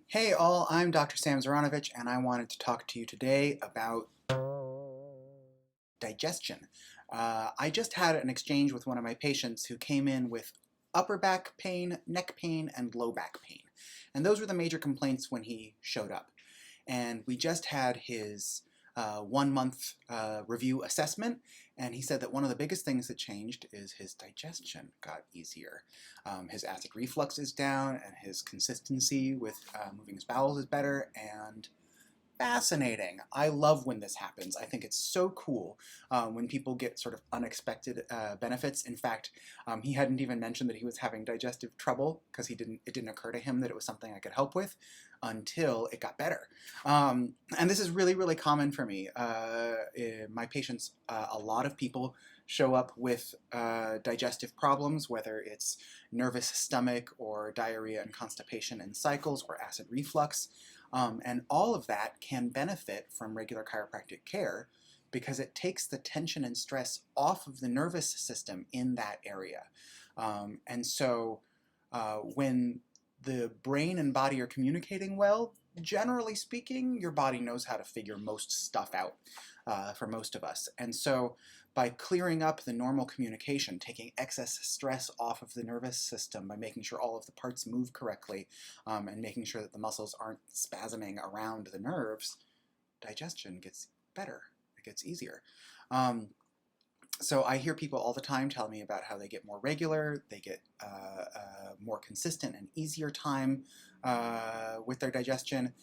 Hey all, I'm Dr. Sam Zaranovich, and I wanted to talk to you today about digestion. I just had an exchange with one of my patients who came in with upper back pain, neck pain, and low back pain. And those were the major complaints when he showed up. And we just had his 1 month review assessment, and he said that one of the biggest things that changed is his digestion got easier. His acid reflux is down, and his consistency with moving his bowels is better, and fascinating. I love when this happens. I think it's so cool when people get sort of unexpected benefits. In fact, he hadn't even mentioned that he was having digestive trouble because it didn't occur to him that it was something I could help with until it got better. And this is really, really common for me. In my patients, a lot of people show up with digestive problems, whether it's nervous stomach or diarrhea and constipation in cycles or acid reflux. And all of that can benefit from regular chiropractic care because it takes the tension and stress off of the nervous system in that area. And so when the brain and body are communicating well, generally speaking, your body knows how to figure most stuff out for most of us. And so by clearing up the normal communication, taking excess stress off of the nervous system, by making sure all of the parts move correctly, and making sure that the muscles aren't spasming around the nerves, digestion gets better. It gets easier. So I hear people all the time tell me about how they get more regular, they get more consistent and easier time with their digestion,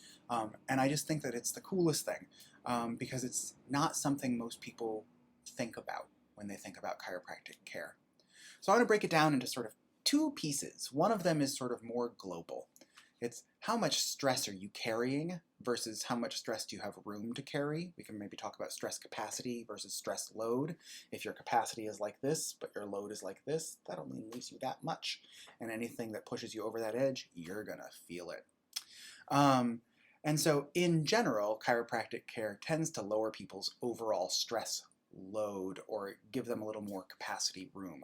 and I just think that it's the coolest thing because it's not something most people think about when they think about chiropractic care. So I want to break it down into sort of two pieces. One of them is sort of more global. It's how much stress are you carrying versus how much stress do you have room to carry. We can maybe talk about stress capacity versus stress load. If your capacity is like this, but your load is like this, that only leaves you that much. And anything that pushes you over that edge, you're gonna feel it. And so in general, chiropractic care tends to lower people's overall stress load or give them a little more capacity room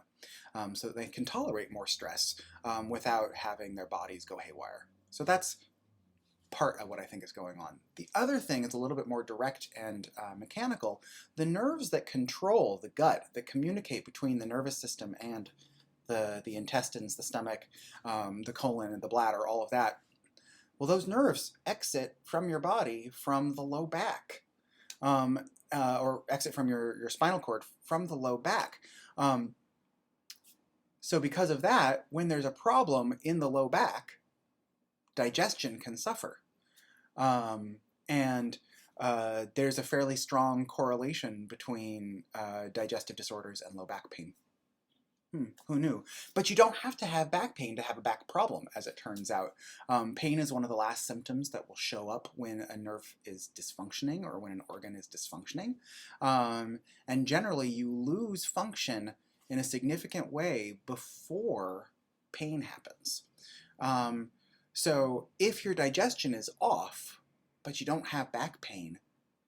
so that they can tolerate more stress without having their bodies go haywire. So that's part of what I think is going on. The other thing is a little bit more direct and mechanical. The nerves that control the gut, that communicate between the nervous system and the intestines, the stomach, the colon, and the bladder, all of that, well, those nerves exit from your body from the low back. Or exit from your spinal cord from the low back. So because of that, when there's a problem in the low back, digestion can suffer. And there's a fairly strong correlation between digestive disorders and low back pain. Who knew? But you don't have to have back pain to have a back problem, as it turns out. Pain is one of the last symptoms that will show up when a nerve is dysfunctioning or when an organ is dysfunctioning. And generally, you lose function in a significant way before pain happens. So if your digestion is off, but you don't have back pain,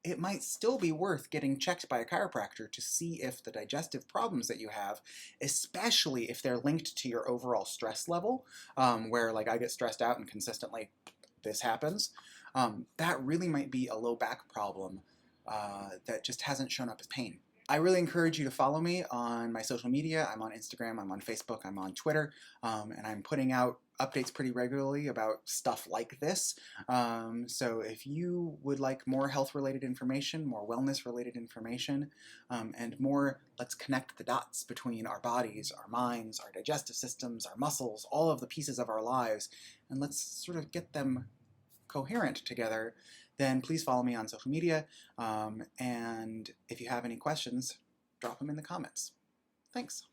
it might still be worth getting checked by a chiropractor to see if the digestive problems that you have, especially if they're linked to your overall stress level, where like I get stressed out and consistently this happens, that really might be a low back problem that just hasn't shown up as pain. I really encourage you to follow me on my social media. I'm on Instagram, I'm on Facebook, I'm on Twitter, and I'm putting out updates pretty regularly about stuff like this. So if you would like more health-related information, more wellness-related information, and more let's connect the dots between our bodies, our minds, our digestive systems, our muscles, all of the pieces of our lives, and let's sort of get them coherent together, then please follow me on social media. And if you have any questions, drop them in the comments. Thanks.